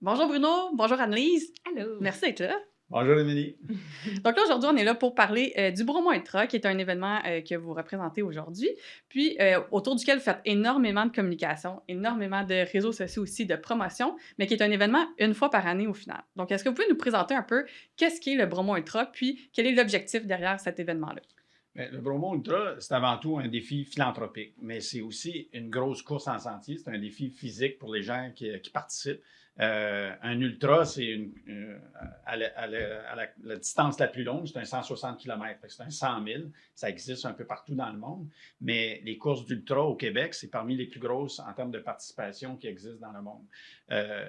Bonjour Bruno, bonjour Annelise. Allô! Merci d'être là. Bonjour Émilie. Donc là, aujourd'hui, on est là pour parler du Bromont Ultra, qui est un événement que vous représentez aujourd'hui, puis autour duquel vous faites énormément de communication, énormément de réseaux sociaux aussi, de promotion, mais qui est un événement une fois par année au final. Donc, est-ce que vous pouvez nous présenter un peu qu'est-ce qu'est le Bromont Ultra, puis quel est l'objectif derrière cet événement-là? Bien, le Bromont Ultra, c'est avant tout un défi philanthropique, mais c'est aussi une grosse course en sentier. C'est un défi physique pour les gens qui participent. Un ultra, c'est la distance la plus longue, c'est un 160 km, c'est un 100 000. Ça existe un peu partout dans le monde, mais les courses d'ultra au Québec, c'est parmi les plus grosses en termes de participation qui existent dans le monde.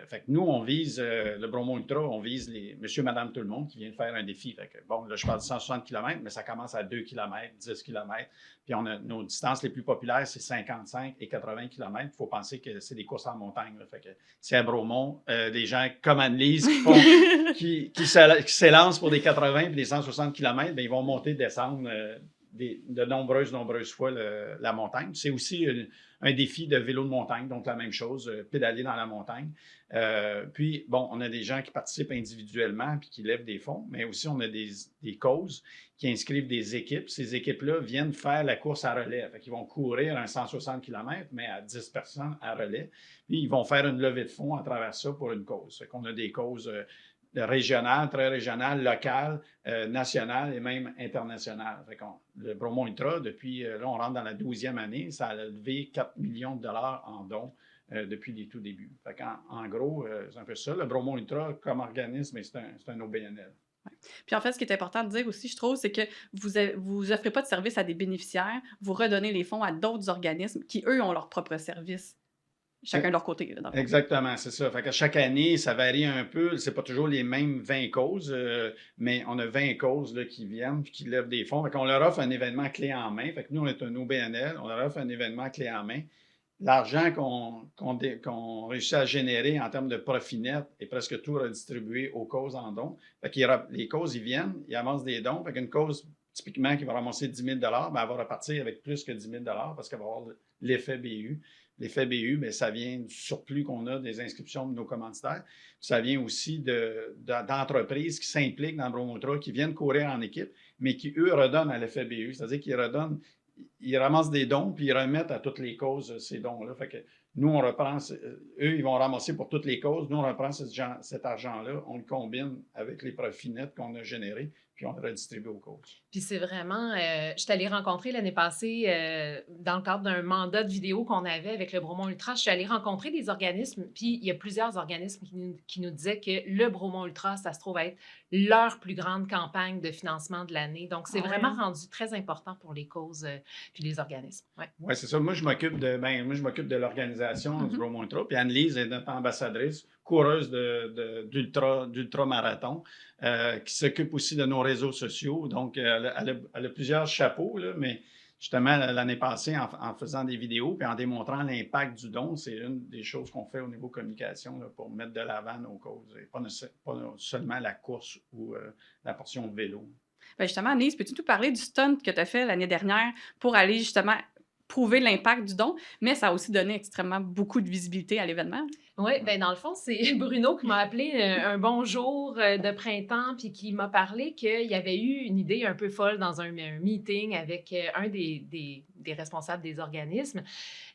Fait que nous, on vise le Bromont Ultra, on vise monsieur, madame, tout le monde qui vient de faire un défi. Fait que, bon, là, je parle de 160 km, mais ça commence à 2 km, 10 km. Puis nos distances les plus populaires, c'est 55 et 80 km. Il faut penser que c'est des courses en montagne. Là. Fait que c'est à Bromont, des gens comme Annelise qui s'élancent pour des 80 et des 160 km, bien, ils vont monter, descendre de nombreuses fois la montagne. C'est aussi un défi de vélo de montagne, donc la même chose, pédaler dans la montagne. Puis, bon, on a des gens qui participent individuellement puis qui lèvent des fonds, mais aussi on a des causes qui inscrivent des équipes. Ces équipes-là viennent faire la course à relais. Fait qu'ils vont courir un 160 km, mais à 10 personnes à relais. Puis, ils vont faire une levée de fonds à travers ça pour une cause. Fait qu'on a des causes régionales, très régionales, locales, nationales et même internationales. Fait le Bromont Ultra, depuis, là, on rentre dans la 12e année, ça a levé 4 millions de dollars en dons depuis les tout débuts. Fait en gros, c'est un peu ça. Le Bromont Ultra, comme organisme, c'est un OBNL. Puis en fait, ce qui est important de dire aussi, je trouve, c'est que vous offrez pas de service à des bénéficiaires, vous redonnez les fonds à d'autres organismes qui, eux, ont leur propre service, chacun de leur côté. Là, exactement, c'est ça. Fait que chaque année, ça varie un peu. C'est pas toujours les mêmes 20 causes, mais on a 20 causes là, qui viennent et qui lèvent des fonds. Fait qu'on leur offre un événement clé en main. Fait que nous, on est un OBNL, on leur offre un événement clé en main. L'argent qu'on réussit à générer en termes de profit net est presque tout redistribué aux causes en dons. Fait que les causes, ils viennent, ils amassent des dons. Fait qu'une cause, typiquement, qui va ramasser 10 000 bien, elle va repartir avec plus que 10 000 parce qu'elle va avoir l'effet BU. L'effet BU, bien, ça vient du surplus qu'on a des inscriptions de nos commanditaires. Ça vient aussi d'entreprises qui s'impliquent dans le Bromont Ultra, qui viennent courir en équipe, mais qui, eux, redonnent à l'effet BU. C'est-à-dire qu'ils redonnent. Ils ramassent des dons, puis ils remettent à toutes les causes ces dons-là. Fait que nous, on reprend, eux, ils vont ramasser pour toutes les causes. Nous, on reprend cet argent-là, on le combine avec les profits nets qu'on a générés, puis on le redistribue aux causes. Puis c'est vraiment, je suis allée rencontrer l'année passée, dans le cadre d'un mandat de vidéo qu'on avait avec le Bromont Ultra, je suis allée rencontrer des organismes, puis il y a plusieurs organismes qui nous disaient que le Bromont Ultra, ça se trouve être leur plus grande campagne de financement de l'année. Donc, c'est vraiment rendu très important pour les causes puis les organismes. Oui, c'est ça. Moi, je m'occupe de l'organisation du Bromont Ultra, puis Annelise est notre ambassadrice, coureuse d'ultra-marathon, qui s'occupe aussi de nos réseaux sociaux. Donc, elle a plusieurs chapeaux, là, mais justement, l'année passée, en faisant des vidéos puis en démontrant l'impact du don, c'est une des choses qu'on fait au niveau communication là, pour mettre de l'avant nos causes, et pas seulement la course ou la portion vélo. Bien justement, Annelise, peux-tu nous parler du stunt que tu as fait l'année dernière pour aller justement prouver l'impact du don, mais ça a aussi donné extrêmement beaucoup de visibilité à l'événement? Oui, bien dans le fond, c'est Bruno qui m'a appelé un bon jour de printemps puis qui m'a parlé qu'il y avait eu une idée un peu folle dans un meeting avec un des responsables des organismes.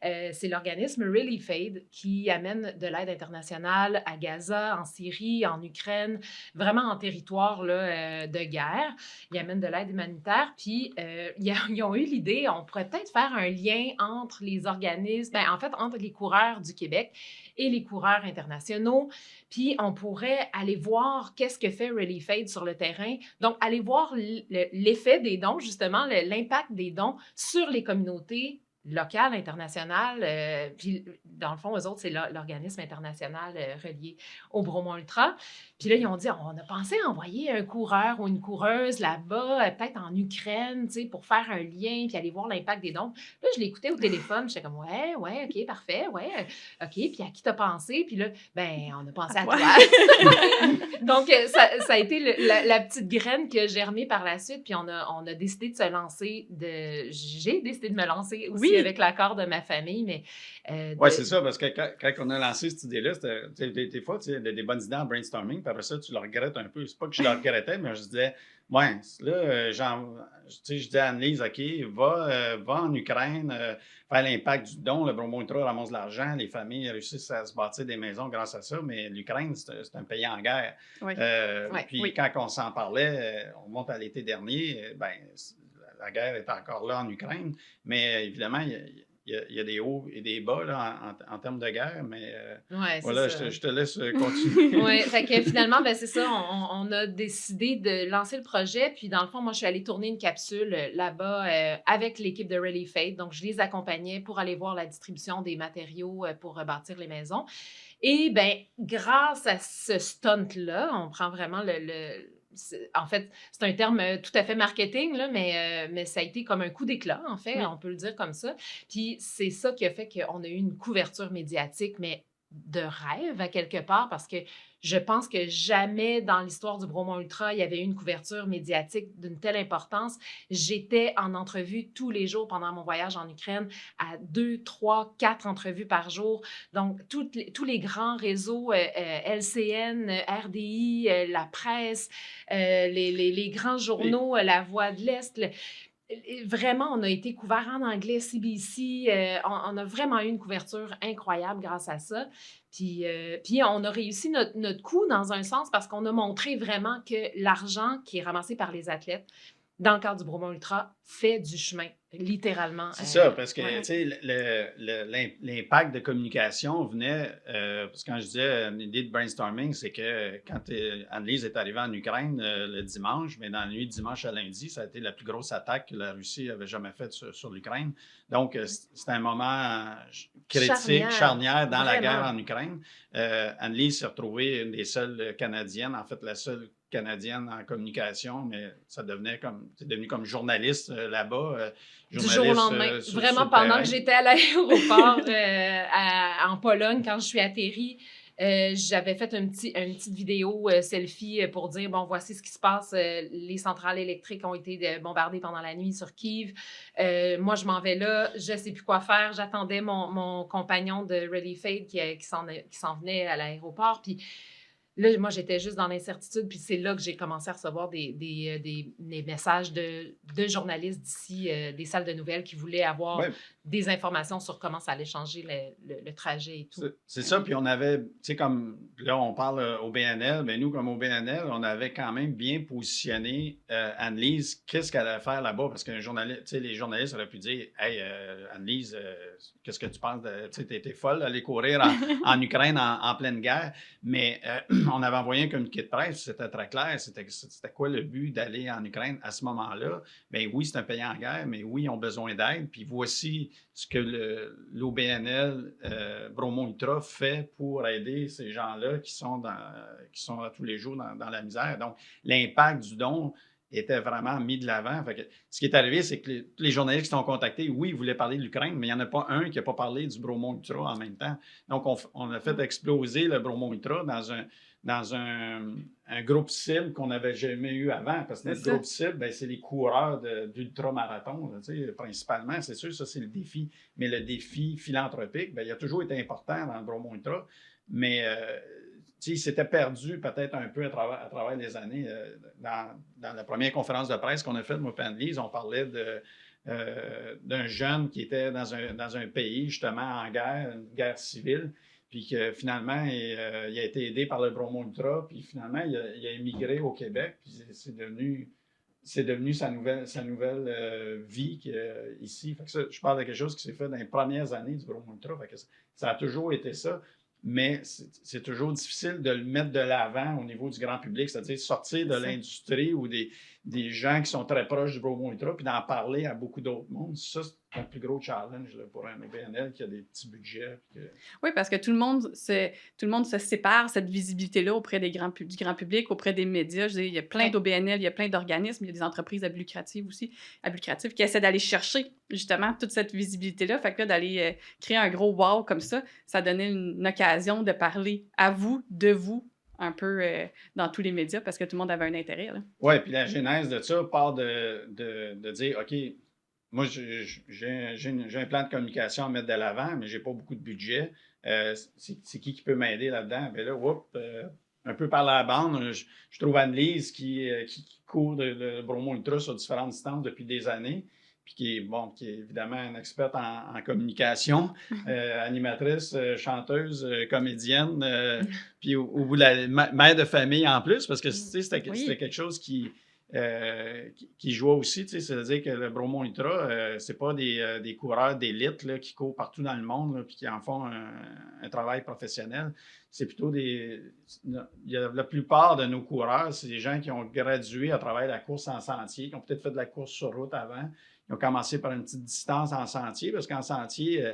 C'est l'organisme Relief Aid qui amène de l'aide internationale à Gaza, en Syrie, en Ukraine, vraiment en territoire là, de guerre. Ils amènent de l'aide humanitaire. Puis, ils ont eu l'idée, on pourrait peut-être faire un lien entre les organismes, bien, en fait, entre les coureurs du Québec et les coureurs internationaux. Puis, on pourrait aller voir qu'est-ce que fait Relief Aid sur le terrain. Donc, aller voir l'effet des dons, justement, l'impact des dons sur les communautés locales, internationales. Puis, dans le fond, eux autres, c'est l'organisme international relié au Bromont Ultra. Puis là, ils ont dit, on a pensé à envoyer un coureur ou une coureuse là-bas, peut-être en Ukraine, tu sais, pour faire un lien, puis aller voir l'impact des dons. Là, je l'écoutais au téléphone, j'étais comme, ouais, OK, parfait, ouais, OK, puis à qui t'as pensé? Puis là, ben, on a pensé à toi. Donc, ça a été la petite graine qui a germé par la suite, puis on a décidé de se lancer, j'ai décidé de me lancer aussi puis avec l'accord de ma famille, mais... Oui, c'est ça, parce que quand on a lancé cette idée-là, des fois, tu sais, des bonnes idées en brainstorming, puis après ça, tu le regrettes un peu. C'est pas que je le regrettais, mais je disais, ouais, là, tu sais, je dis à Annelise, OK, va en Ukraine, faire l'impact du don. Le Bromo Ultra ramasse de l'argent, les familles réussissent à se bâtir des maisons grâce à ça, mais l'Ukraine, c'est un pays en guerre. Oui. Puis quand on s'en parlait, on monte à l'été dernier, ben, la guerre est encore là en Ukraine, mais évidemment, il y a des hauts et des bas là, en termes de guerre, mais voilà, je te laisse continuer. Oui, fait que finalement, ben, c'est ça, on a décidé de lancer le projet, puis dans le fond, moi, je suis allée tourner une capsule là-bas avec l'équipe de Relief Aid, donc je les accompagnais pour aller voir la distribution des matériaux pour rebâtir les maisons. Et bien, grâce à ce stunt-là, on prend vraiment en fait, c'est un terme tout à fait marketing, là, mais ça a été comme un coup d'éclat, en fait, on peut le dire comme ça. Puis c'est ça qui a fait qu'on a eu une couverture médiatique, mais de rêve à quelque part, parce que je pense que jamais dans l'histoire du Bromont Ultra, il y avait eu une couverture médiatique d'une telle importance. J'étais en entrevue tous les jours pendant mon voyage en Ukraine, à 2, 3, 4 entrevues par jour. Donc, tous les grands réseaux, LCN, RDI, la presse, les grands journaux, La Voix de l'Est, vraiment, on a été couvert en anglais, CBC. On a vraiment eu une couverture incroyable grâce à ça. Puis on a réussi notre coup dans un sens parce qu'on a montré vraiment que l'argent qui est ramassé par les athlètes dans le cadre du Bromont Ultra fait du chemin, littéralement. C'est ça, parce que tu sais, l'impact de communication venait, parce que quand je disais l'idée de brainstorming, c'est que quand Annelise est arrivée en Ukraine le dimanche, mais dans la nuit de dimanche à lundi, ça a été la plus grosse attaque que la Russie avait jamais faite sur l'Ukraine. Donc, c'est un moment critique, charnière dans la guerre en Ukraine. Annelise s'est retrouvée une des seules Canadiennes, en fait la seule Canadienne en communication, mais c'est devenu comme journaliste là-bas. Du jour au lendemain. Vraiment, pendant que j'étais à l'aéroport en Pologne, quand je suis atterrie, j'avais fait une petite vidéo selfie pour dire, bon, voici ce qui se passe. Les centrales électriques ont été bombardées pendant la nuit sur Kyiv. Moi, je m'en vais là. Je ne sais plus quoi faire. J'attendais mon compagnon de Relief Aid qui s'en venait à l'aéroport. Puis là, moi, j'étais juste dans l'incertitude, puis c'est là que j'ai commencé à recevoir des messages de journalistes d'ici, des salles de nouvelles qui voulaient avoir des informations sur comment ça allait changer le trajet et tout. C'est ça, puis on avait, tu sais, comme là, on parle au BNL, mais nous, comme au BNL, on avait quand même bien positionné Annelise, qu'est-ce qu'elle allait faire là-bas, parce que les journalistes auraient pu dire, « Hey, Annelise, qu'est-ce que tu penses de, tu sais, t'es folle d'aller courir en Ukraine en pleine guerre, mais... on avait envoyé un communiqué de presse, c'était très clair, c'était quoi le but d'aller en Ukraine à ce moment-là? Bien oui, c'est un pays en guerre, mais oui, ils ont besoin d'aide. Puis voici ce que l'OBNL Bromont Ultra fait pour aider ces gens-là qui sont tous les jours dans la misère. Donc, l'impact du don était vraiment mis de l'avant. Ce qui est arrivé, c'est que tous les journalistes qui sont contactés, oui, ils voulaient parler de l'Ukraine, mais il n'y en a pas un qui n'a pas parlé du Bromont Ultra en même temps. Donc, on a fait exploser le Bromont Ultra dans un groupe cible qu'on n'avait jamais eu avant. Parce que notre groupe cible, ben, c'est les coureurs d'ultramarathon, principalement. C'est sûr, ça, c'est le défi. Mais le défi philanthropique, ben, il a toujours été important dans le Bromont Ultra. Mais il s'était perdu peut-être un peu à travers les années. Dans la première conférence de presse qu'on a faite, moi et Annelise, on parlait d'un jeune qui était dans un pays, justement, en guerre, une guerre civile, puis que finalement, il a été aidé par le Bromont Ultra, puis finalement, il a émigré au Québec, puis c'est devenu sa nouvelle vie ici. Fait que ça, je parle de quelque chose qui s'est fait dans les premières années du Bromont Ultra. Fait que ça a toujours été ça, mais c'est toujours difficile de le mettre de l'avant au niveau du grand public, c'est-à-dire sortir de l'industrie ou des gens qui sont très proches du Bromont Ultra, puis d'en parler à beaucoup d'autres mondes. Ça, c'est un plus gros challenge là, pour un OBNL qui a des petits budgets. Oui, parce que tout le monde se sépare, cette visibilité-là, auprès du grand public, auprès des médias. Je veux dire, il y a plein d'OBNL, il y a plein d'organismes, il y a des entreprises à but lucratif aussi, qui essaient d'aller chercher justement toute cette visibilité-là. Fait que là, d'aller créer un gros wow comme ça donnait une occasion de parler à vous, de vous, un peu dans tous les médias, parce que tout le monde avait un intérêt. Oui, puis la genèse de ça part de dire, OK, moi, j'ai un plan de communication à mettre de l'avant, mais je n'ai pas beaucoup de budget. C'est qui peut m'aider là-dedans? Bien là, un peu par la bande, je trouve Anne-Lise qui court le Bromo Ultra sur différentes distances depuis des années, puis qui est évidemment une experte en communication, animatrice, chanteuse, comédienne, puis au bout de la mère de famille en plus, parce que c'était quelque chose qui jouait aussi, c'est-à-dire que le Bromo Ultra, c'est pas des coureurs d'élite là, qui courent partout dans le monde là, puis qui en font un travail professionnel. C'est plutôt la plupart de nos coureurs, c'est des gens qui ont gradué à travers la course en sentier, qui ont peut-être fait de la course sur route avant. Ils ont commencé par une petite distance en sentier, parce qu'en sentier,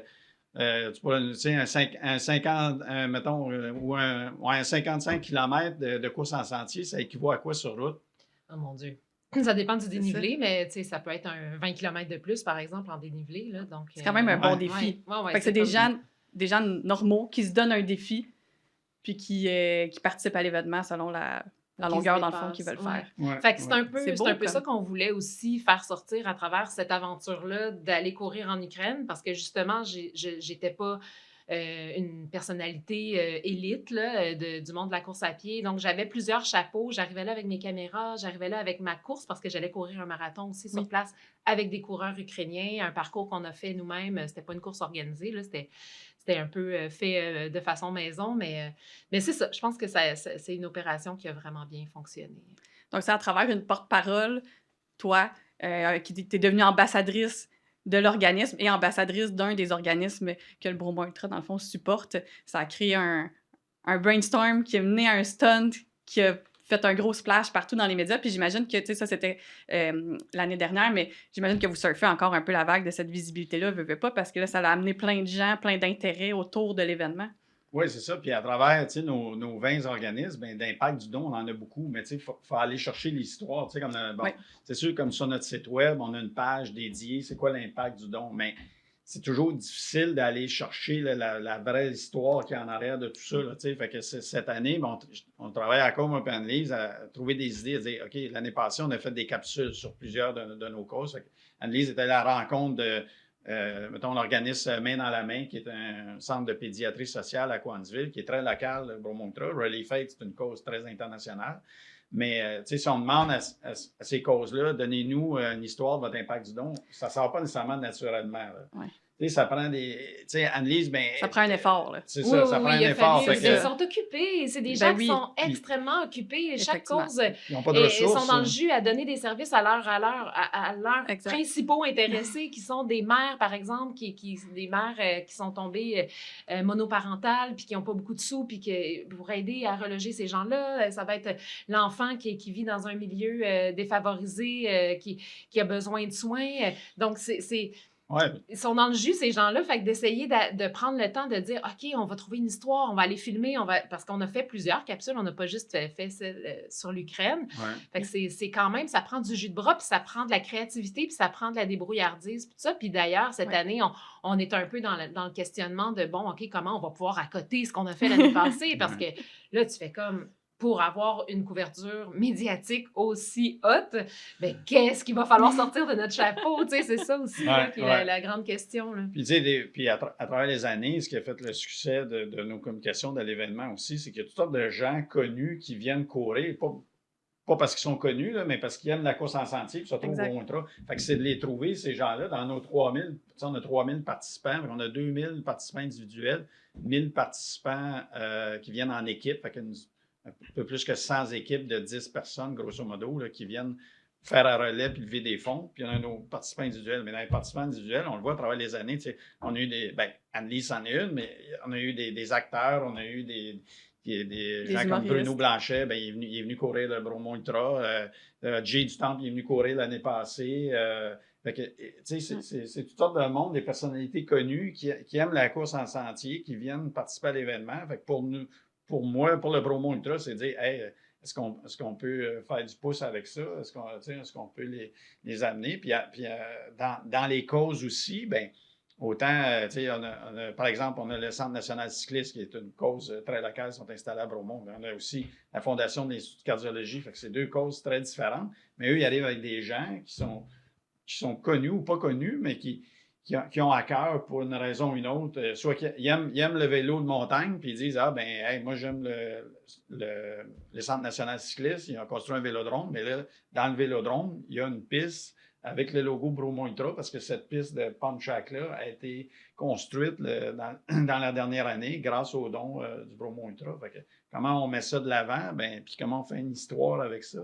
tu pourrais, un 50, mettons, ou un 55 km de course en sentier, ça équivaut à quoi sur route? Oh mon Dieu. Ça dépend du dénivelé, mais ça peut être un 20 km de plus, par exemple, en dénivelé. Là, donc, c'est quand même un bon défi. Fait que c'est des gens normaux qui se donnent un défi puis qui participent à l'événement selon la longueur, dans le fond, qu'ils veulent faire. Fait que c'est un peu ça qu'on voulait aussi faire sortir à travers cette aventure-là, d'aller courir en Ukraine, parce que justement, j'étais pas une personnalité élite là, du monde de la course à pied. Donc, j'avais plusieurs chapeaux. J'arrivais là avec mes caméras, j'arrivais là avec ma course parce que j'allais courir un marathon aussi sur place avec des coureurs ukrainiens, un parcours qu'on a fait nous-mêmes. C'était pas une course organisée, là, c'était un peu fait de façon maison, mais c'est ça. Je pense que c'est une opération qui a vraiment bien fonctionné. Donc, c'est à travers une porte-parole, toi, qui t'es devenue ambassadrice de l'organisme et ambassadrice d'un des organismes que le Bromo Ultra, dans le fond, supporte. Ça a créé un brainstorm qui a mené à un stunt qui a fait un gros splash partout dans les médias. Puis j'imagine que, tu sais, ça, c'était l'année dernière, mais j'imagine que vous surfez encore un peu la vague de cette visibilité-là, veux pas, parce que là, ça a amené plein de gens, plein d'intérêts autour de l'événement. Oui, c'est ça. Puis à travers nos 20 organismes, d'impact du don, on en a beaucoup, mais il faut aller chercher l'histoire. C'est sûr, comme sur notre site web, on a une page dédiée, c'est quoi l'impact du don, mais c'est toujours difficile d'aller chercher la vraie histoire qui est en arrière de tout ça. Là, fait que cette année, on travaille encore avec Anne-Lise à trouver des idées, à dire, OK, l'année passée, on a fait des capsules sur plusieurs de nos causes. Anne-Lise était à la rencontre de mettons, l'organisme Main dans la main, qui est un centre de pédiatrie sociale à Coansville, qui est très local, le Bromo Ultra. Relief Aid, c'est une cause très internationale. Mais si on demande à ces causes-là, donnez-nous une histoire de votre impact du don, ça ne sort pas nécessairement naturellement. Ça prend des... Anne-Lise, ça prend un effort. Là. C'est ça, ça prend un effort. Ils sont occupés. C'est des gens qui sont extrêmement occupés. Chaque cause, ils n'ont pas de ressources. Ils sont dans le jus à donner des services à leurs principaux intéressés, qui sont des mères, par exemple, des mères qui sont tombées monoparentales, puis qui n'ont pas beaucoup de sous, puis pour aider à reloger ces gens-là, ça va être l'enfant qui vit dans un milieu défavorisé, qui a besoin de soins. Donc, ils sont dans le jus, ces gens-là. Fait que d'essayer de prendre le temps de dire, OK, on va trouver une histoire, on va aller filmer, parce qu'on a fait plusieurs capsules, on n'a pas juste fait celle sur l'Ukraine. Fait que c'est quand même, ça prend du jus de bras, puis ça prend de la créativité, puis ça prend de la débrouillardise, puis tout ça. Puis d'ailleurs, cette année, on est un peu dans le questionnement de, bon, OK, comment on va pouvoir accoter ce qu'on a fait l'année passée? Parce que là, tu fais comme... Pour avoir une couverture médiatique aussi haute, qu'est-ce qu'il va falloir sortir de notre chapeau? C'est ça aussi qui est la grande question. Là. Puis, à travers les années, ce qui a fait le succès de nos communications de l'événement aussi, c'est qu'il y a toutes sortes de gens connus qui viennent courir, pas parce qu'ils sont connus, là, mais parce qu'ils aiment la course en sentier, puis surtout au Bromo Ultra. Fait que c'est de les trouver, ces gens-là, dans nos 3000. On a 3000 participants, on a 2000 participants individuels, 1000 participants qui viennent en équipe. Fait un peu plus que 100 équipes de 10 personnes, grosso modo, là, qui viennent faire un relais puis lever des fonds. Puis on a nos participants individuels. Mais dans les participants individuels, on le voit à travers les années. On a eu Anne-Lise en est une, mais on a eu des acteurs, on a eu des gens comme Bruno Blanchet, il est venu courir le Bromo Ultra. Jay du Temple, il est venu courir l'année passée. C'est toutes sortes de monde, des personnalités connues qui aiment la course en sentier, qui viennent participer à l'événement. Fait que pour moi, pour le Bromo Ultra, c'est de dire, hey, est-ce qu'on peut faire du pouce avec ça? Est-ce qu'on peut les amener? Puis dans les causes aussi, autant, par exemple, on a le Centre national cycliste, qui est une cause très locale, sont installés à Bromont. On a aussi la Fondation de l'Institut de cardiologie, fait que c'est deux causes très différentes. Mais eux, ils arrivent avec des gens qui sont connus ou pas connus, mais qui ont à cœur pour une raison ou une autre, soit qu'ils aiment le vélo de montagne, puis ils disent, ah ben, hey, moi j'aime le Centre national cycliste, ils ont construit un vélodrome, mais là, dans le vélodrome, il y a une piste avec le logo Bromont Ultra, parce que cette piste de Pontiac-là a été construite dans la dernière année grâce aux dons du Bromont Ultra. Fait que, comment on met ça de l'avant, ben, puis comment on fait une histoire avec ça.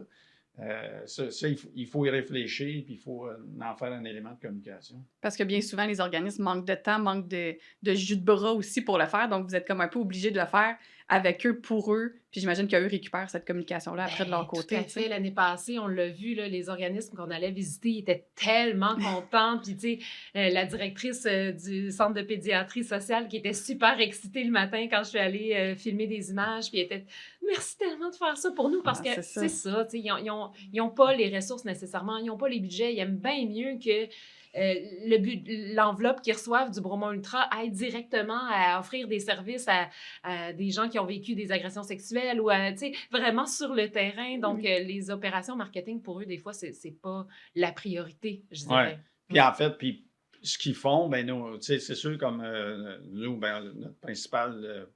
Il faut y réfléchir, puis il faut en faire un élément de communication. Parce que bien souvent, les organismes manquent de temps, manquent de jus de bras aussi pour le faire, donc vous êtes comme un peu obligé de le faire avec eux, pour eux, puis j'imagine qu'eux récupèrent cette communication-là après de leur côté. Tout à fait. L'année passée, on l'a vu, là, les organismes qu'on allait visiter, ils étaient tellement contents, puis tu sais, la directrice du centre de pédiatrie sociale qui était super excitée le matin quand je suis allée filmer des images, puis elle était « Merci tellement de faire ça pour nous », parce que c'est ça, tu sais, ils n'ont pas les ressources nécessairement, ils n'ont pas les budgets, ils aiment bien mieux que l'enveloppe qu'ils reçoivent du Bromont Ultra aide directement à offrir des services à des gens qui ont vécu des agressions sexuelles ou vraiment sur le terrain. Donc, les opérations marketing, pour eux, des fois, c'est pas la priorité, je dirais. Ouais. Puis en fait, ce qu'ils font, ben nous, c'est sûr, comme nous, ben, notre principal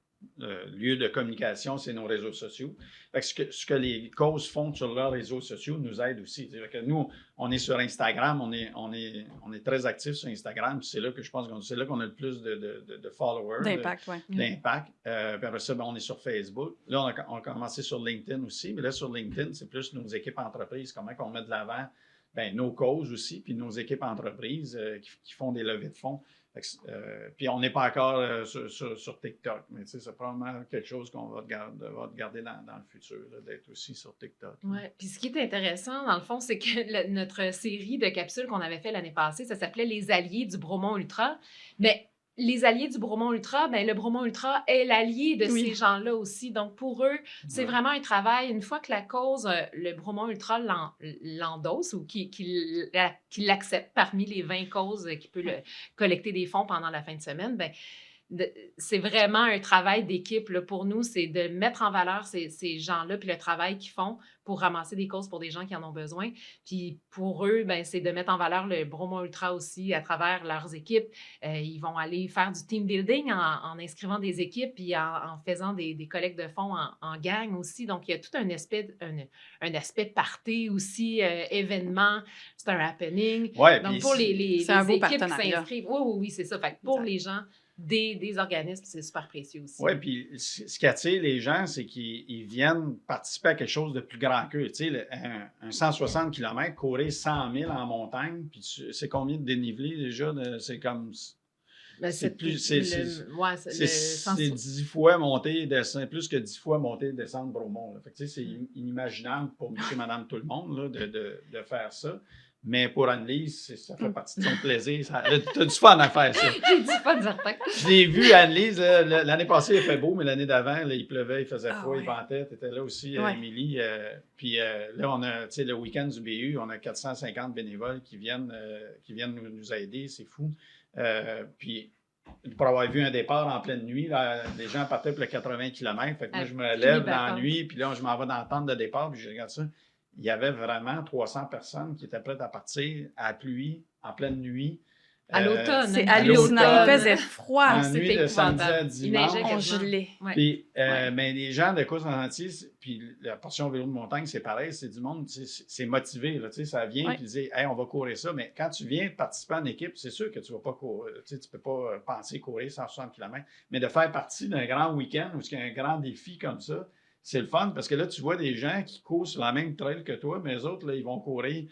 lieu de communication, c'est nos réseaux sociaux. Fait que ce que les causes font sur leurs réseaux sociaux nous aide aussi. Que nous, on est sur Instagram, on est très actifs sur Instagram, c'est là que je pense c'est là qu'on a le plus de followers. D'impact, oui. D'impact. Puis après ça, ben, on est sur Facebook. Là, on a commencé sur LinkedIn aussi, mais là, sur LinkedIn, c'est plus nos équipes entreprises, comment on met de l'avant nos causes aussi, puis nos équipes entreprises qui font des levées de fonds. Puis on n'est pas encore sur TikTok, mais c'est probablement quelque chose qu'on va garder dans le futur, d'être aussi sur TikTok. Oui, puis ce qui est intéressant, dans le fond, c'est que notre série de capsules qu'on avait fait l'année passée, ça s'appelait « Les alliés du Bromont Ultra ». Mais les alliés du Bromont Ultra, ben le Bromont Ultra est l'allié de ces gens-là aussi. Donc, pour eux, c'est vraiment un travail. Une fois que la cause, le Bromont Ultra l'endosse ou qu'il l'accepte parmi les 20 causes qui peut collecter des fonds pendant la fin de semaine, ben c'est vraiment un travail d'équipe là, pour nous, c'est de mettre en valeur ces gens-là puis le travail qu'ils font pour ramasser des causes pour des gens qui en ont besoin. Puis pour eux, ben, c'est de mettre en valeur le Bromont Ultra aussi à travers leurs équipes. Ils vont aller faire du team building en inscrivant des équipes puis en faisant des collectes de fonds en gang aussi. Donc, il y a tout un aspect party aussi, événement, c'est un happening. Ouais, donc, pour les équipes qui s'inscrivent, oui, c'est ça. Fait que pour les gens des organismes, c'est super précieux aussi. Oui, puis ce qui attire les gens, c'est qu'ils viennent participer à quelque chose de plus grand qu'eux. Tu sais, un 160 km, courir 100 000 en montagne, puis c'est combien de dénivelé déjà? C'est comme... Ben, c'est 10 fois monter, descendre, plus que 10 fois monter et descendre Bromont. Fait que, tu sais, c'est inimaginable pour monsieur, madame, tout le monde là, de faire ça. Mais pour Anne-Lise, ça fait partie de son plaisir. Tu as du fun à faire ça. J'ai du fun, certain. Je l'ai vu, Anne-Lise, l'année passée, il fait beau, mais l'année d'avant, il pleuvait, il faisait froid, il ventait. Tu étais là aussi, Émilie. Puis là, on a, tu sais, le week-end du BU, on a 450 bénévoles qui viennent nous aider. C'est fou. Puis, pour avoir vu un départ en pleine nuit, là, les gens partaient pour le 80 km. Fait que moi, je me lève dans la nuit, puis là, je m'en vais dans la tente de départ, puis je regarde ça. Il y avait vraiment 300 personnes qui étaient prêtes à partir à la pluie, en pleine nuit. À l'automne. C'est hallucinant. Il faisait froid. En nuit de samedi à dimanche. On gelait. Puis, mais les gens de course en entier, puis la portion vélo de montagne, c'est pareil. C'est du monde, c'est motivé. Là, ça vient, puis dit, hey, on va courir ça. Mais quand tu viens participer en équipe, c'est sûr que tu ne vas pas courir. Tu ne peux pas penser courir 160 km. Mais de faire partie d'un grand week-end ou qu'il y a un grand défi comme ça, c'est le fun parce que là, tu vois des gens qui courent sur la même trail que toi, mais les autres, là, ils vont courir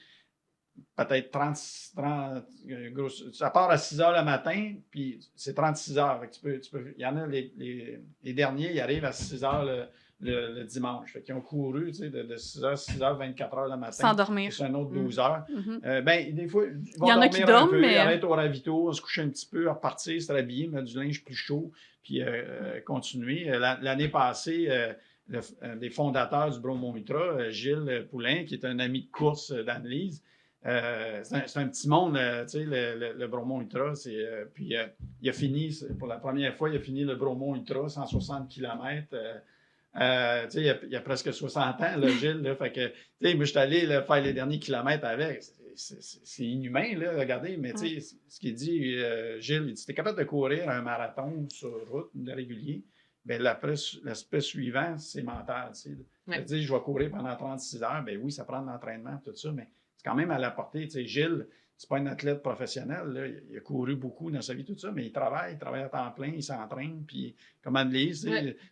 peut-être 30 ça part à 6 heures le matin, puis c'est 36 heures. Il y en a, les derniers, ils arrivent à 6 heures le dimanche. Fait qu'ils ont couru de 6 heures, 24 heures le matin. Sans dormir. C'est un autre 12 heures. Des fois, ils vont y en a qui dorment, mais... Ils arrêtent au ravito, se coucher un petit peu, repartir, se rhabiller, mettre du linge plus chaud, puis continuer. L'année passée... des fondateurs du Bromont Ultra, Gilles Poulain, qui est un ami de course d'Anne-Lise. C'est un petit monde, tu sais, le Bromont Ultra. Puis il a fini, pour la première fois, il a fini le Bromont Ultra, 160 km. Tu sais, il y a presque 60 ans, là, Gilles. Là, fait que, tu sais, moi, je suis allé faire les derniers kilomètres avec. c'est inhumain, là, regardez, mais tu sais, ce qu'il dit, Gilles, il dit, si tu es capable de courir un marathon sur route de régulier, bien, l'aspect suivant, c'est mental. Tu sais. Ouais. Dire, je vais courir pendant 36 heures, bien oui, ça prend de l'entraînement, tout ça, mais c'est quand même à la portée. Tu sais, Gilles, c'est pas un athlète professionnel, là. Il a couru beaucoup dans sa vie, tout ça, mais il travaille à temps plein, il s'entraîne, puis comme Anne-Lise,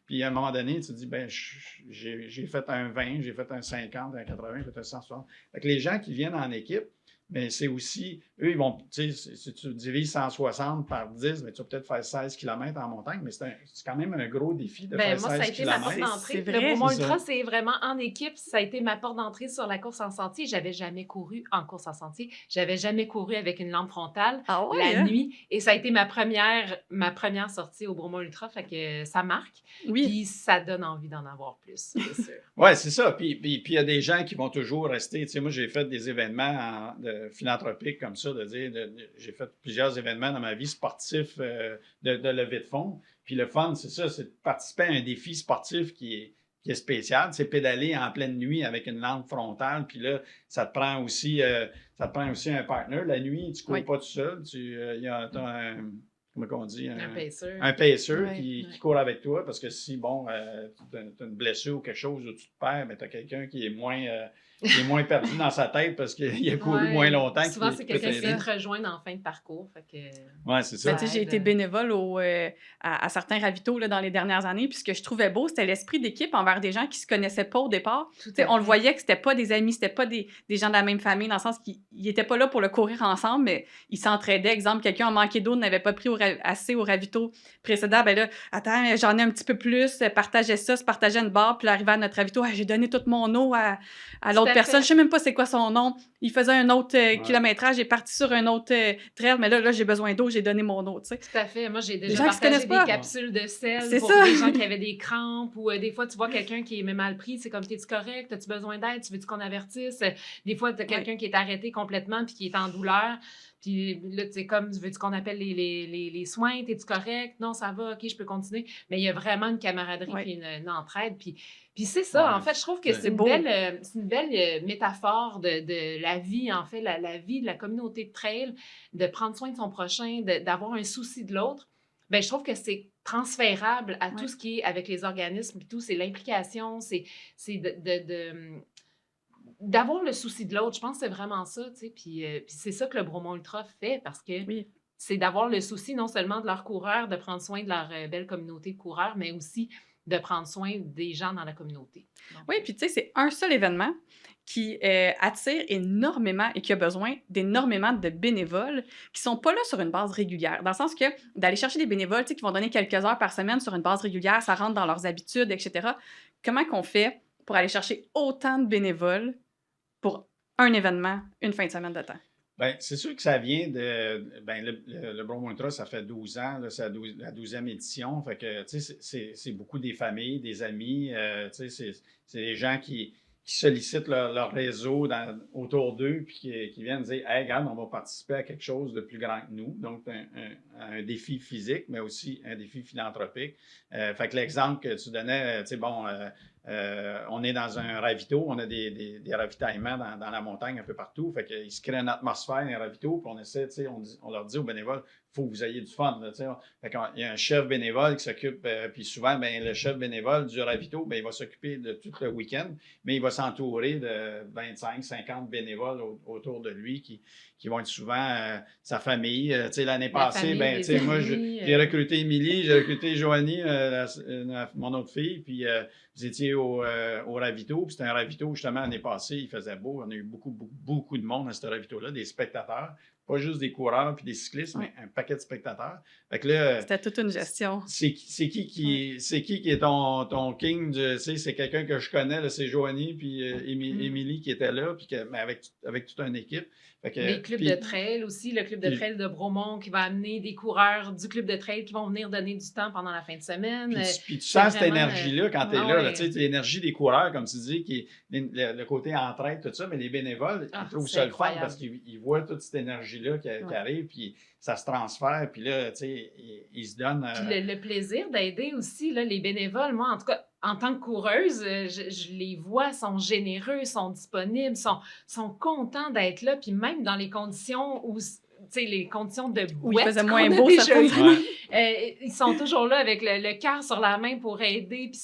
puis à un moment donné, tu te dis, ben j'ai fait un 20, j'ai fait un 50, un 80, j'ai fait un 160. Fait que les gens qui viennent en équipe, mais c'est aussi, eux, ils vont, tu sais, si tu divises 160 par 10, mais tu vas peut-être faire 16 km en montagne, mais c'est quand même un gros défi de faire 16 km. Moi, ça a été ma porte d'entrée. Le Bromont Ultra, c'est vraiment en équipe. Ça a été ma porte d'entrée sur la course en sentier. J'avais jamais couru en course en sentier. J'avais jamais couru avec une lampe frontale la nuit. Et ça a été ma première sortie au Bromont Ultra. Fait que ça marque. Puis ça donne envie d'en avoir plus, c'est sûr. Oui, c'est ça. Puis il y a des gens qui vont toujours rester. Tu sais, moi, j'ai fait des événements philanthropiques comme ça, j'ai fait plusieurs événements dans ma vie sportifs de levée de fonds. Puis le fun, c'est ça, c'est de participer à un défi sportif qui est spécial. C'est pédaler en pleine nuit avec une lampe frontale. Puis là, ça te prend aussi un partner. La nuit, tu ne cours pas tout seul. Il y a comment on dit? Un pacer qui court avec toi. Parce que si, bon, tu as une blessure ou quelque chose où tu te perds, mais tu as quelqu'un qui est moins perdu dans sa tête parce qu'il a couru moins longtemps. Souvent, c'est quelqu'un qui vient te rejoindre en fin de parcours. Oui, c'est ça. J'ai été bénévole à certains ravitaux là, dans les dernières années. Puis ce que je trouvais beau, c'était l'esprit d'équipe envers des gens qui ne se connaissaient pas au départ. On le voyait que ce n'était pas des amis, ce n'était pas des gens de la même famille, dans le sens qu'ils n'étaient pas là pour le courir ensemble, mais ils s'entraidaient. Exemple, quelqu'un a manqué d'eau, n'avait pas pris assez au ravito précédent. Ben là, attends, j'en ai un petit peu plus, partageait ça, se partageait une barre. Puis arrivé à notre ravito, j'ai donné toute mon eau à l'autre personne. Je sais même pas c'est quoi son nom. Il faisait un autre kilométrage, il est parti sur un autre trail, mais là j'ai besoin d'eau, j'ai donné mon eau, tu sais. Tout à fait. Moi, j'ai déjà partagé des capsules de sel pour des gens qui avaient des crampes ou des fois, tu vois quelqu'un qui est mal pris, c'est comme, t'es-tu correct? As-tu besoin d'aide? Tu veux-tu qu'on avertisse? Des fois, t'as quelqu'un qui est arrêté complètement puis qui est en douleur. Puis là, tu sais, comme, veux-tu qu'on appelle les soins? T'es-tu correct? Non, ça va, OK, je peux continuer. Mais il y a vraiment une camaraderie puis une entraide. Puis c'est ça, en fait, je trouve que c'est une belle métaphore de la vie, en fait, la vie de la communauté de trail, de prendre soin de son prochain, d'avoir un souci de l'autre. Bien, je trouve que c'est transférable à tout ce qui est avec les organismes et tout. C'est l'implication, c'est d'avoir le souci de l'autre. Je pense que c'est vraiment ça, tu sais. Puis c'est ça que le Bromont Ultra fait parce que c'est d'avoir le souci non seulement de leurs coureurs, de prendre soin de leur belle communauté de coureurs, mais aussi de prendre soin des gens dans la communauté. Donc, oui, puis tu sais, c'est un seul événement qui attire énormément et qui a besoin d'énormément de bénévoles qui sont pas là sur une base régulière. Dans le sens que d'aller chercher des bénévoles, tu sais, qui vont donner quelques heures par semaine sur une base régulière, ça rentre dans leurs habitudes, etc. Comment qu'on fait pour aller chercher autant de bénévoles pour un événement, une fin de semaine de temps? Bien, c'est sûr que ça vient de... Ben, le Bromont Ultra, ça fait 12 ans, là, c'est la 12e édition. Fait que, tu sais, c'est beaucoup des familles, des amis. Tu sais, c'est des gens qui sollicitent leur réseau autour d'eux puis qui viennent dire « Hey, regarde, on va participer à quelque chose de plus grand que nous. » Donc, un défi physique, mais aussi un défi philanthropique. Fait que l'exemple que tu donnais, tu sais, bon... on est dans un ravito, on a des ravitaillements dans la montagne un peu partout. Fait qu'il se crée une atmosphère, un ravito, puis on essaie, tu sais, on leur dit aux bénévoles, il faut que vous ayez du fun. Là, fait qu'il y a un chef bénévole qui s'occupe, puis souvent, ben, le chef bénévole du ravito, ben, il va s'occuper de tout le week-end, mais il va s'entourer de 25, 50 bénévoles autour de lui qui vont être souvent sa famille. Tu sais, l'année passée, ben, tu sais, moi, j'ai recruté Émilie, j'ai recruté Joanie, mon autre fille, puis vous étiez au ravito, puis c'était un ravito, justement, l'année passée, il faisait beau, on a eu beaucoup de monde à ce ravito-là, des spectateurs, pas juste des coureurs puis des cyclistes, mais un paquet de spectateurs. Fait que là, c'était toute une gestion. C'est qui est ton king? Tu sais, c'est quelqu'un que je connais, là, c'est Joanie puis Émilie qui était là, puis mais avec toute une équipe. Les clubs de trail aussi, le club de trail de Bromont qui va amener des coureurs du club de trail qui vont venir donner du temps pendant la fin de semaine. Puis tu sens cette énergie-là quand tu es là. Tu sais, l'énergie des coureurs, comme tu dis, qui est le côté entraide, tout ça, mais les bénévoles, ils trouvent ça le fun parce qu'ils voient toute cette énergie-là qui arrive, puis ça se transfère, puis là, tu sais, ils se donnent... Puis le plaisir d'aider aussi, là, les bénévoles, moi, en tout cas, en tant que coureuse, je les vois, sont généreux, sont disponibles, sont contents d'être là, puis même dans les conditions où, tu sais, les conditions de Où il boîte faisait qu'on moins a beau déjà certaines vues, Ouais. ils sont toujours là avec le cœur sur la main pour aider, puis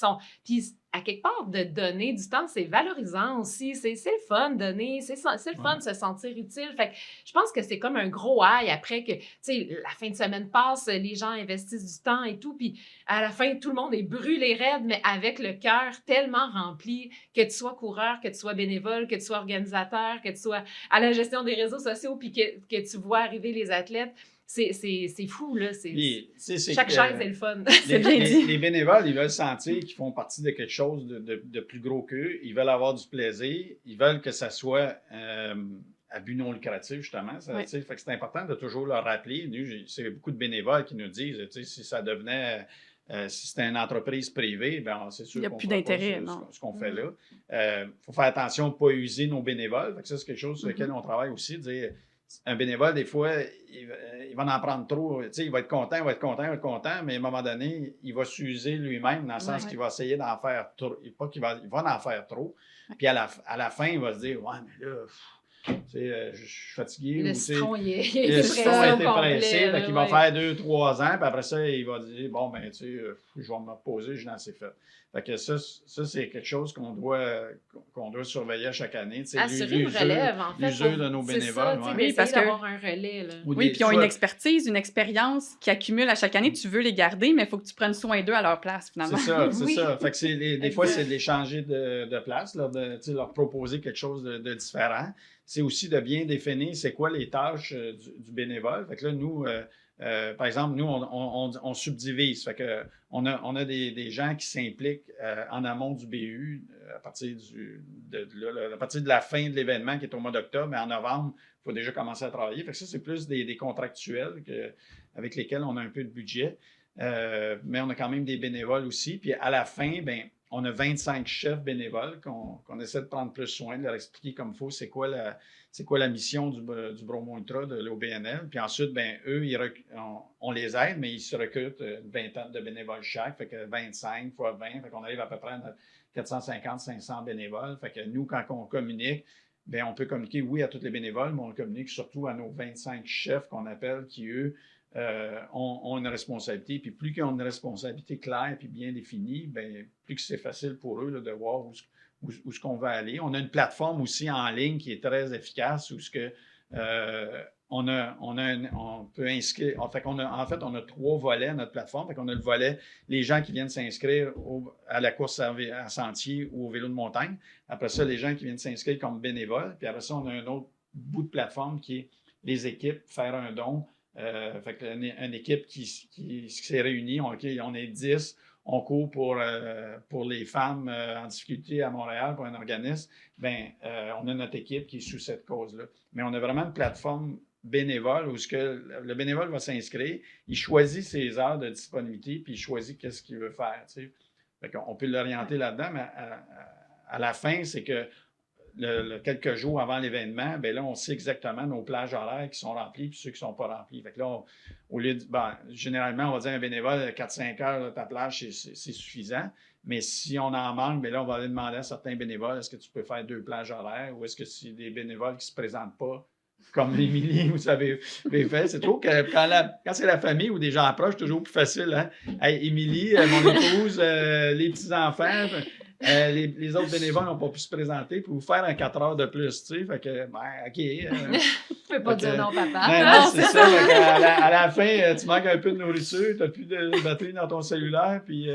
à quelque part, de donner du temps, c'est valorisant aussi. C'est le fun de donner, c'est le fun de se sentir utile. Fait que je pense que c'est comme un gros high après que, tu sais, la fin de semaine passe, les gens investissent du temps et tout, puis à la fin, tout le monde est brûlé raide, mais avec le cœur tellement rempli, que tu sois coureur, que tu sois bénévole, que tu sois organisateur, que tu sois à la gestion des réseaux sociaux, puis que tu vois arriver les athlètes. C'est fou, là. Puis, tu sais, c'est Chaque que chaise est le fun. C'est bien dit. les bénévoles, ils veulent sentir qu'ils font partie de quelque chose de plus gros qu'eux. Ils veulent avoir du plaisir. Ils veulent que ça soit à but non lucratif, justement. Ça, Oui. tu sais, fait que c'est important de toujours leur rappeler. Nous, c'est beaucoup de bénévoles qui nous disent, tu sais, si ça devenait... si c'était une entreprise privée, ben c'est sûr Il y a qu'on plus fera d'intérêt, pas non. ce qu'on fait là. Il faut faire attention de ne pas user nos bénévoles. Fait que ça, c'est quelque chose sur lequel on travaille aussi. Dire, un bénévole, des fois, il va en prendre trop. Tu sais, il va être content, mais à un moment donné, il va s'user lui-même dans le sens qu'il va essayer d'en faire trop. Pas qu'il va, il va en faire trop. Puis à la fin, il va se dire, ouais, mais là, tu sais, je suis fatigué. Le ou, citron, il est le pressé citron a au été complet, pressé, là, il va ouais. faire 2-3 ans, puis après ça, il va dire, bon, ben, tu sais, je vais me reposer, je n'ai assez fait. Fait que ça c'est quelque chose qu'on doit surveiller à chaque année. Assurer une relève, en fait. L'usure de nos bénévoles. C'est ça, ouais. Oui, parce que- d'avoir un relais, là. Ou Oui, des- puis ils ont soit- une expertise, une expérience qui accumule à chaque année. Tu veux les garder, mais il faut que tu prennes soin d'eux à leur place, finalement. C'est ça, c'est Oui. ça. Fait que des fois, Exact. c'est de les changer de place, leur proposer quelque chose de différent. C'est aussi de bien définir c'est quoi les tâches du bénévole. Fait que là, nous, par exemple, nous, on subdivise. Fait que on a des gens qui s'impliquent en amont du BU à partir à partir de la fin de l'événement qui est au mois d'octobre, mais en novembre, il faut déjà commencer à travailler. Fait que ça, c'est plus des contractuels avec lesquels on a un peu de budget. Mais on a quand même des bénévoles aussi. Puis à la fin, ben, on a 25 chefs bénévoles qu'on essaie de prendre plus soin, de leur expliquer comme il faut c'est quoi la mission du Bromo Ultra de l'OBNL. Puis ensuite, ben, eux, on les aide, mais ils se recrutent une vingtaine de bénévoles chaque. Fait que 25 fois 20, fait qu'on arrive à peu près à 450-500 bénévoles. Fait que nous, quand on communique, bien, on peut communiquer, oui, à tous les bénévoles, mais on communique surtout à nos 25 chefs qu'on appelle, qui, eux, ont une responsabilité. Puis plus qu'ils ont une responsabilité claire et bien définie, bien, plus que c'est facile pour eux là, de voir où ce qu'on va aller. On a une plateforme aussi en ligne qui est très efficace où on peut inscrire. En fait, on a 3 volets à notre plateforme. Fait qu'on a le volet les gens qui viennent s'inscrire à la course à sentier ou au vélo de montagne. Après ça, les gens qui viennent s'inscrire comme bénévoles. Puis après ça, on a un autre bout de plateforme qui est les équipes, faire un don. Fait qu'une équipe qui s'est réunie, on est 10, on court pour les femmes en difficulté à Montréal pour un organisme, on a notre équipe qui est sous cette cause-là. Mais on a vraiment une plateforme bénévole où le bénévole va s'inscrire, il choisit ses heures de disponibilité, puis il choisit qu'est-ce qu'il veut faire. Tu sais. Fait qu'on peut l'orienter là-dedans, mais à la fin, c'est que quelques jours avant l'événement, bien là, on sait exactement nos plages horaires qui sont remplies et ceux qui ne sont pas remplis. Fait que là, au lieu de, généralement, on va dire un bénévole, 4-5 heures de ta plage, c'est suffisant. Mais si on en manque, bien là, on va aller demander à certains bénévoles, est-ce que tu peux faire 2 plages horaires ou est-ce que c'est des bénévoles qui ne se présentent pas, comme Émilie, vous avez fait. C'est trop que quand c'est la famille ou des gens proches, c'est toujours plus facile. Hein? Hey, Émilie, mon épouse, les petits-enfants... les autres bénévoles n'ont pas pu se présenter pour vous faire un 4 heures de plus, tu sais. Fait que, OK. Tu peux pas dire non, papa. Non, c'est ça. À la fin, tu manques un peu de nourriture, tu n'as plus de batterie dans ton cellulaire, puis,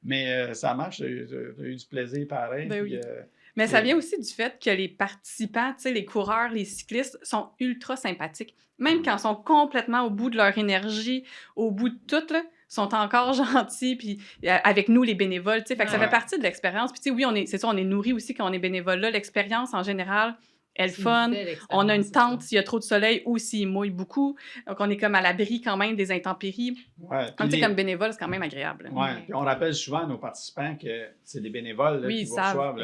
mais ça marche, tu as eu du plaisir pareil. Ben puis, oui. Mais ça vient aussi du fait que les participants, tu sais, les coureurs, les cyclistes, sont ultra sympathiques. Même quand ils sont complètement au bout de leur énergie, au bout de tout, là, sont encore gentils, puis avec nous, les bénévoles, tu sais, fait que ça fait partie de l'expérience. Puis tu sais, oui, c'est ça, on est nourris aussi quand on est bénévole là. L'expérience, en général, elle est fun. On a une tente s'il y a trop de soleil ou s'il mouille beaucoup. Donc, on est comme à l'abri quand même des intempéries. Ouais, Tu sais, comme bénévole, c'est quand même agréable. Oui, puis on rappelle souvent à nos participants que c'est des bénévoles là, qui vous reçoivent.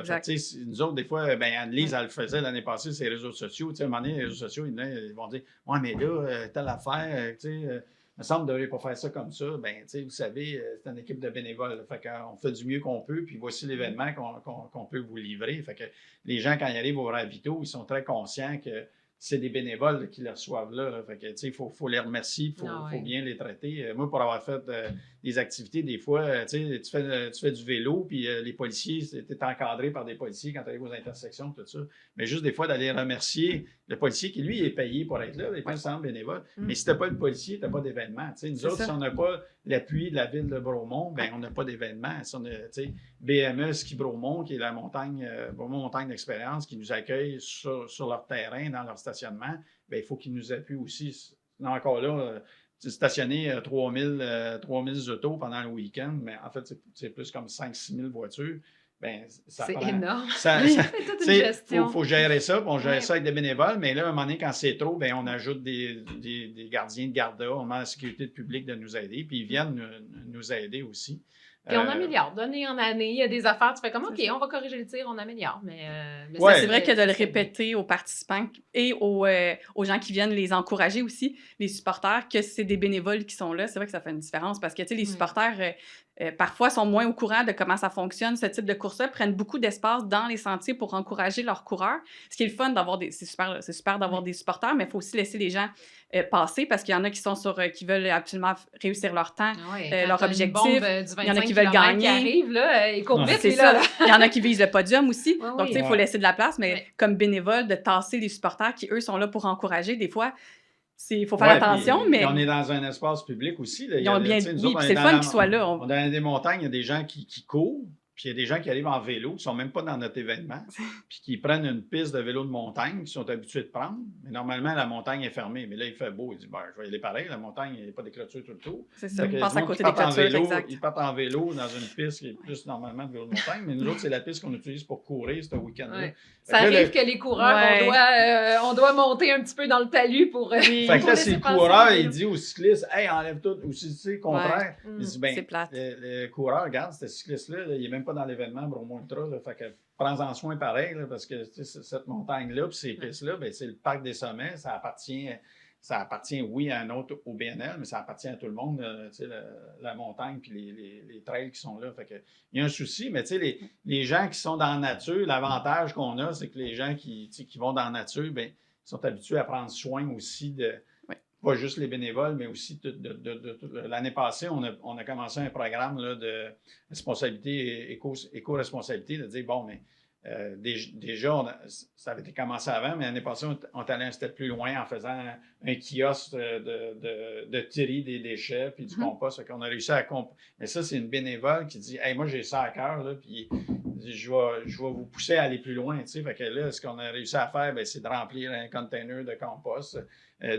Nous autres, des fois, Anne-Lise, elle le faisait l'année passée, sur les réseaux sociaux. À un moment donné, les réseaux sociaux, ils vont dire « Ouais, mais là, telle affaire, tu sais... me semble, vous ne devriez pas faire ça comme ça. Ben, tu sais, vous savez, c'est une équipe de bénévoles. Là. Fait qu'on fait du mieux qu'on peut, puis voici l'événement qu'on peut vous livrer. Fait que les gens, quand ils arrivent au ravito, ils sont très conscients que c'est des bénévoles qui les reçoivent là. Fait que, tu sais, il faut les remercier, il faut bien les traiter. Moi, pour avoir fait des activités, des fois, tu sais, tu fais du vélo, puis les policiers, tu es encadré par des policiers quand tu arrives aux intersections, tout ça. Mais juste des fois, d'aller remercier le policier qui, lui, est payé pour être là, il est pas un bénévole. Mais si tu n'as pas le policier, tu n'as pas d'événement. Tu sais, nous autres, si on n'a pas l'appui de la ville de Bromont, ben on n'a pas d'événement. Si on a, tu sais, BME Ski Bromont, qui est la montagne, Bromont Montagne d'Expérience, qui nous accueille sur leur terrain, dans leur stationnement, ben il faut qu'ils nous appuient aussi. Encore là, stationner 3000 autos pendant le week-end, mais en fait, c'est plus comme 5-6 000 voitures. Ben, c'est énorme. C'est toute une gestion. Il faut gérer ça, puis on gère ça avec des bénévoles, mais là, à un moment donné, quand c'est trop, ben, on ajoute des gardiens de garda, on demande à la sécurité publique de nous aider, puis ils viennent nous aider aussi. Puis on améliore. D'année en année, il y a des affaires, tu fais comme, OK, on va corriger le tir, on améliore. Mais c'est vrai que de le répéter aux participants et aux gens qui viennent les encourager aussi, les supporters, que c'est des bénévoles qui sont là, c'est vrai que ça fait une différence parce que, tu sais, les supporters, parfois, sont moins au courant de comment ça fonctionne, ce type de course-là, prennent beaucoup d'espace dans les sentiers pour encourager leurs coureurs. Ce qui est le fun d'avoir c'est super d'avoir des supporters, mais il faut aussi laisser les gens passer parce qu'il y en a qui sont qui veulent absolument réussir leur temps, leur objectif. Il y en a qui veulent gagner. Qui arrive, là, il court vite, c'est ça. Il y en a qui visent le podium aussi. Donc, tu sais, il faut laisser de la place, mais comme bénévole, de tasser les supporters qui, eux, sont là pour encourager, des fois, il faut faire attention, puis, mais... Puis on est dans un espace public aussi. Là. Ils ont bien... Oui, puis c'est le fun qu'ils soient là. On est dans des montagnes, il y a des gens qui courent, puis il y a des gens qui arrivent en vélo, qui ne sont même pas dans notre événement, puis qui prennent une piste de vélo de montagne qu'ils sont habitués de prendre. Mais normalement, la montagne est fermée. Mais là, il fait beau. Il dit, je vais y aller pareil. La montagne, il n'y a pas de clôtures tout le tour. C'est ça, on passe à côté des clôtures, exact. Ils partent en vélo dans une piste qui est plus normalement de vélo de montagne, mais nous autres, c'est la piste qu'on utilise pour courir ce week-end-là. Ouais. Ça arrive que les coureurs, on doit monter un petit peu dans le talus pour... Fait que là, si le coureur, il dit au cycliste, hey, enlève tout, ou si tu sais, contraire, il dit, ben, le coureur, regarde, ce cycliste-là, il n'est même pas dans l'événement Bromont Ultra, là, fait que prends-en soin pareil, là, parce que cette montagne-là, puis ces pistes-là, ben, c'est le parc des sommets, ça appartient, oui, à un autre au BNL, mais ça appartient à tout le monde, la montagne puis les trails qui sont là. Fait que, il y a un souci, mais les gens qui sont dans la nature, l'avantage qu'on a, c'est que les gens qui vont dans la nature, bien, sont habitués à prendre soin aussi de, pas juste les bénévoles, mais aussi l'année passée, on a commencé un programme là, de responsabilité, éco-responsabilité, de dire, bon, mais déjà, ça avait été commencé avant, mais l'année passée, on est allé un step plus loin en faisant un kiosque de tri des déchets puis du compost. Fait qu'on a réussi à... Mais ça, c'est une bénévole qui dit « Hey, moi, j'ai ça à cœur, là, puis je vais vous pousser à aller plus loin. » Tu sais, fait que là, ce qu'on a réussi à faire, c'est de remplir un container de compost,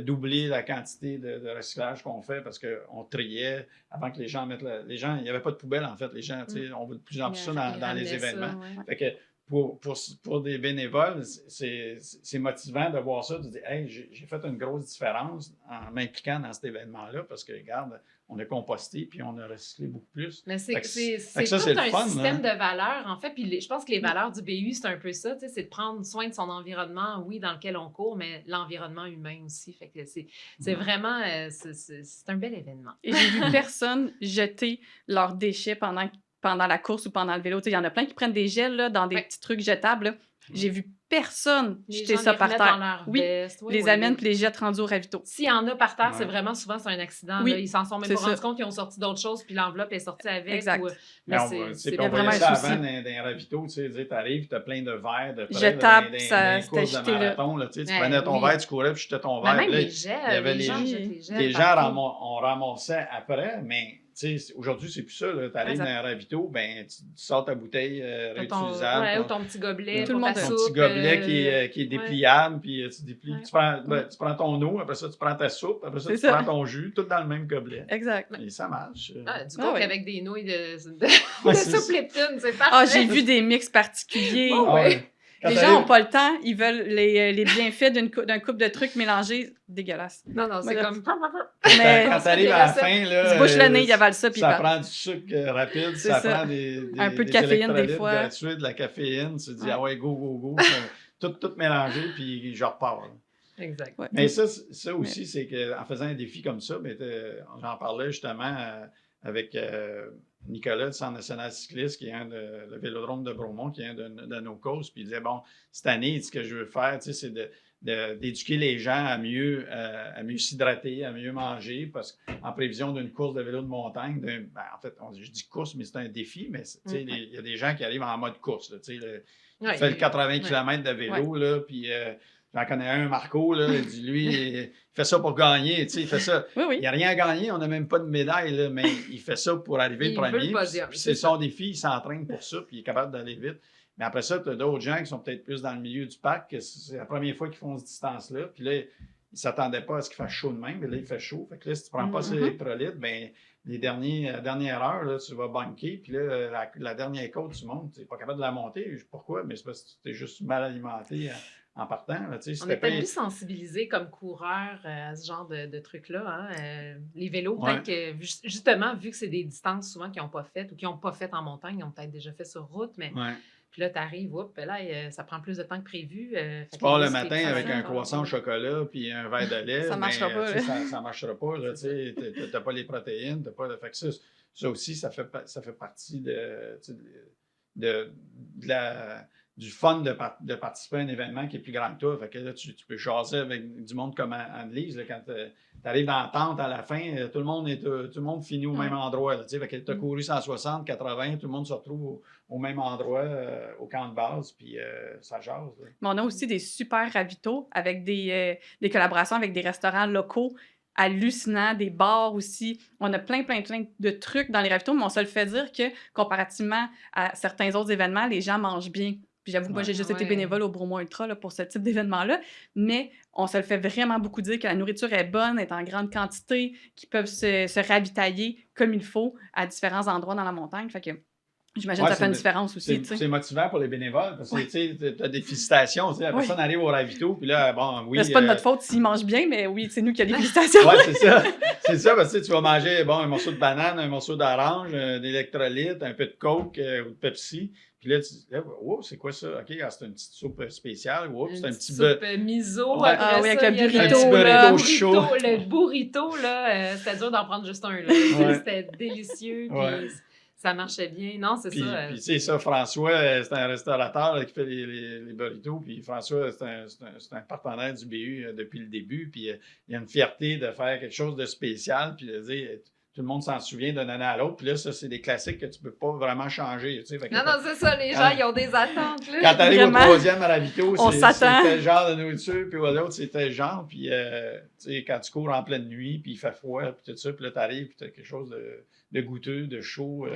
doubler la quantité de recyclage qu'on fait parce qu'on triait avant que les gens mettent... Les gens, il n'y avait pas de poubelle, en fait. Les gens, tu sais, on veut de plus en plus ça dans les événements. Fait que pour des bénévoles, c'est motivant de voir ça, de dire « Hey, j'ai fait une grosse différence en m'impliquant dans cet événement-là parce que, regarde, on a composté puis on a recyclé beaucoup plus. » Mais c'est tout un système de valeurs, en fait. Puis je pense que les valeurs du BU, c'est un peu ça, c'est de prendre soin de son environnement, oui, dans lequel on court, mais l'environnement humain aussi. Fait que c'est vraiment... c'est un bel événement. Et j'ai vu personne jeter leurs déchets pendant la course ou pendant le vélo. Il y en a plein qui prennent des gels là, dans des petits trucs jetables. Là. J'ai vu personne jeter ça par terre. Les amènent puis les jettent rendus au ravito. S'il y en a par terre, c'est vraiment souvent un accident. Là. Ils s'en sont même pas rendus compte qu'ils ont sorti d'autres choses puis l'enveloppe est sortie avec. Exact. Mais c'est vraiment ça avant d'un ravito. Tu arrives, tu as plein de verres de près. Jetables, ça c'était jeté marathon, là. Tu prenais ton verre, tu courais puis jetais ton verre. Même les gels. Il y avait les gens, on ramassait après, mais... Aujourd'hui, c'est plus ça. Tu arrives dans un ravito, ben, tu sors ta bouteille réutilisable. Ou ton petit gobelet. Ton petit gobelet qui est dépliable, puis tu déplies. Tu prends ton eau, après ça, tu prends ta soupe, après ça, tu prends ton jus, tout dans le même gobelet. Exact. Et ça marche. Du coke avec des nouilles de soupe Lipton, c'est parfait. Ah, j'ai vu des mix particuliers. Les gens n'ont pas le temps, ils veulent les bienfaits d'un couple de trucs mélangés. Dégueulasse. Non, c'est comme... Mais quand tu arrives à la fin, là, tu te bouches le nez, il avale ça, puis ça prend du sucre rapide, ça prend un peu de caféine des fois. Gratuit, de la caféine, tu te dis, ah ouais, go, tout mélangé, puis je repars. Exact. Ouais. Mais ça aussi, c'est qu'en faisant un défi comme ça, ben, j'en parlais justement avec Nicolas du Centre national cycliste, qui est le Vélodrome de Bromont, qui est un de nos causes. Puis il disait, bon, cette année, ce que je veux faire, c'est d'éduquer les gens à mieux s'hydrater, à mieux manger, parce qu'en prévision d'une course de vélo de montagne, en fait, je dis course, mais c'est un défi, mais il y a des gens qui arrivent en mode course. Là, qui fait le 80 km de vélo, là, puis j'en connais un, Marco, là, il dit, lui, il fait ça pour gagner, il fait ça. Oui. Il n'y a rien à gagner, on n'a même pas de médaille, là, mais il fait ça pour arriver le premier. C'est son défi, il s'entraîne pour ça, puis il est capable d'aller vite. Mais après ça, tu as d'autres gens qui sont peut-être plus dans le milieu du parc, que c'est la première fois qu'ils font cette distance-là, puis là, ils ne s'attendaient pas à ce qu'il fasse chaud de même, mais là, il fait chaud. Fait que là, si tu ne prends pas ces électrolytes, bien, la dernière heure, là, tu vas bunker, puis là, la dernière côte, tu montes, tu n'es pas capable de la monter. Pourquoi? Mais c'est parce que tu es juste mal alimenté en partant. Là, si on est peut-être plus sensibilisés comme coureurs à ce genre de trucs-là. Hein? Les vélos, peut-être que, justement, vu que c'est des distances souvent qu'ils n'ont pas faites ou qu'ils n'ont pas faites en montagne, ils ont peut-être déjà fait sur route, mais... Puis là, tu arrives, là, ça prend plus de temps que prévu. Tu pars le matin avec un croissant au chocolat puis un verre de lait. Ça ne marchera pas. Ça marchera pas. Tu n'as pas les protéines. Fait que ça aussi, ça fait partie du fun de participer à un événement qui est plus grand que toi. Fait que là, tu peux jaser avec du monde comme Anne-Lise. Quand tu arrives dans la tente à la fin, tout le monde finit au même endroit. Fait que tu as couru 160, 80, tout le monde se retrouve au même endroit, au camp de base, puis ça jase. Là. Mais on a aussi des super ravitaux avec des collaborations avec des restaurants locaux hallucinants, des bars aussi. On a plein de trucs dans les ravitaux, mais on se le fait dire que, comparativement à certains autres événements, les gens mangent bien. Puis j'avoue que moi, j'ai juste été bénévole au Bromont Ultra là, pour ce type d'événement-là, mais on se le fait vraiment beaucoup dire que la nourriture est bonne, est en grande quantité, qu'ils peuvent se ravitailler comme il faut à différents endroits dans la montagne. Fait que j'imagine que ça fait une différence aussi. C'est motivant pour les bénévoles parce que tu as des félicitations. La personne arrive au ravito, puis là, bon, oui. C'est pas de notre faute s'ils mangent bien, mais oui, c'est nous qui avons des félicitations. Oui, c'est ça. C'est ça, parce que tu vas manger un morceau de banane, un morceau d'orange, d'électrolyte, un peu de Coke ou de Pepsi. Puis là, tu dis, oh, c'est quoi ça? OK, c'est une petite soupe spéciale. Oh, c'est un petit soupe miso. Oui, avec le burrito. Un petit burrito chaud. Le burrito, là, c'était dur d'en prendre juste un. C'était délicieux. Puis ça marchait bien. Non, c'est ça. Puis, tu sais, ça, François, c'est un restaurateur là, qui fait les burritos. Puis, François, c'est un partenaire du BU depuis le début. Puis, il y a une fierté de faire quelque chose de spécial. Puis, de dire, tout le monde s'en souvient d'une année à l'autre. Puis là, ça, c'est des classiques que tu peux pas vraiment changer. Tu sais, non, c'est ça. Les gens, ils ont des attentes. Là. Quand tu arrives au troisième à ravito, c'est tel genre de nourriture. Puis, l'autre, c'est tel genre. Puis, tu sais, quand tu cours en pleine nuit, puis il fait froid, puis tout ça. Puis là, tu arrives, puis tu as quelque chose de goûteux, de chaud.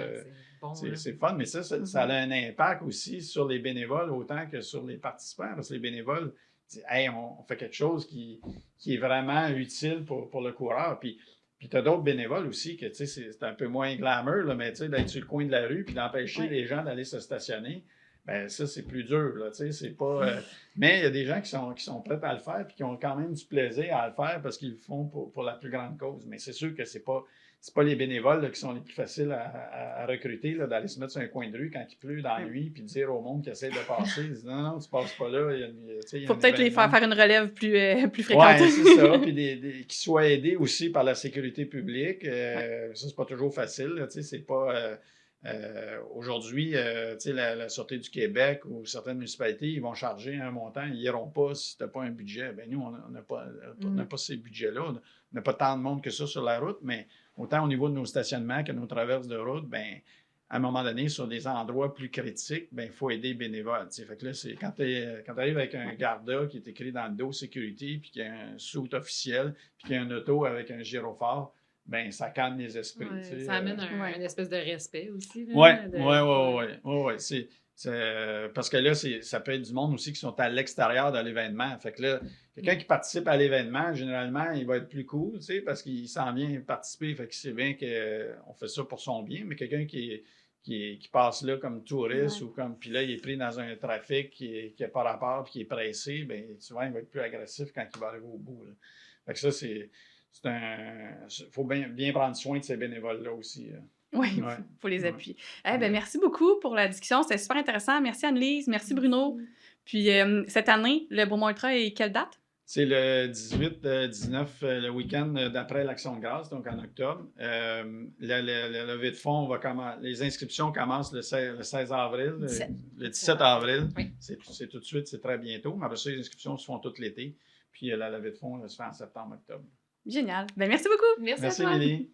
C'est fun, mais ça a un impact aussi sur les bénévoles autant que sur les participants, parce que les bénévoles disent « Hey, on fait quelque chose qui est vraiment utile pour le coureur. » Puis tu as d'autres bénévoles aussi que c'est un peu moins glamour, là, mais d'être sur le coin de la rue puis d'empêcher les gens d'aller se stationner, ben ça, c'est plus dur. Là, c'est pas, mais il y a des gens qui sont prêts à le faire puis qui ont quand même du plaisir à le faire parce qu'ils le font pour la plus grande cause. Mais c'est sûr que c'est pas les bénévoles là, qui sont les plus faciles à recruter, là, d'aller se mettre sur un coin de rue quand il pleut dans la nuit puis dire au monde qui essaie de passer, ils disent non, tu passes pas là. Il faut peut-être les faire une relève plus fréquente. Oui, c'est ça. Puis qu'ils soient aidés aussi par la sécurité publique. Ça, c'est pas toujours facile. Là, c'est pas. Aujourd'hui, la Sûreté du Québec ou certaines municipalités, ils vont charger un montant, ils n'iront pas si tu n'as pas un budget. Ben nous, on n'a pas ces budgets-là. On n'a pas tant de monde que ça sur la route, mais autant au niveau de nos stationnements que nos traverses de route, ben à un moment donné, sur des endroits plus critiques, ben il faut aider les bénévoles. Fait que là, c'est quand tu arrives avec un garda qui est écrit dans le dos sécurité, puis qui a un suit officiel, puis qui a un auto avec un gyrophare, ben ça calme les esprits. Ça amène une espèce de respect aussi. Oui. Parce que là, ça peut être du monde aussi qui sont à l'extérieur de l'événement. Fait que là, quelqu'un qui participe à l'événement, généralement, il va être plus cool, parce qu'il s'en vient participer. Fait qu'il sait bien qu'on fait ça pour son bien. Mais quelqu'un qui passe là comme touriste ou comme. Puis là, il est pris dans un trafic qui n'a pas rapport puis qui est pressé, bien, souvent, il va être plus agressif quand il va arriver au bout. Là. Fait que ça, il faut bien prendre soin de ces bénévoles-là aussi. Oui, il faut les appuyer. Merci beaucoup pour la discussion. C'était super intéressant. Merci Anne-Lise. Merci Bruno. Puis cette année, le Bromont Ultra est quelle date? C'est le 18, 19, le week-end d'après l'Action de grâce, donc en octobre. La levée de fonds les inscriptions commencent le 16 avril, le 17 avril. Oui. C'est tout de suite, c'est très bientôt. Mais après ça, les inscriptions se font tout l'été. Puis la levée de fonds se fait en septembre-octobre. Génial. Ben, merci beaucoup. Merci à Merci, toi. Lily.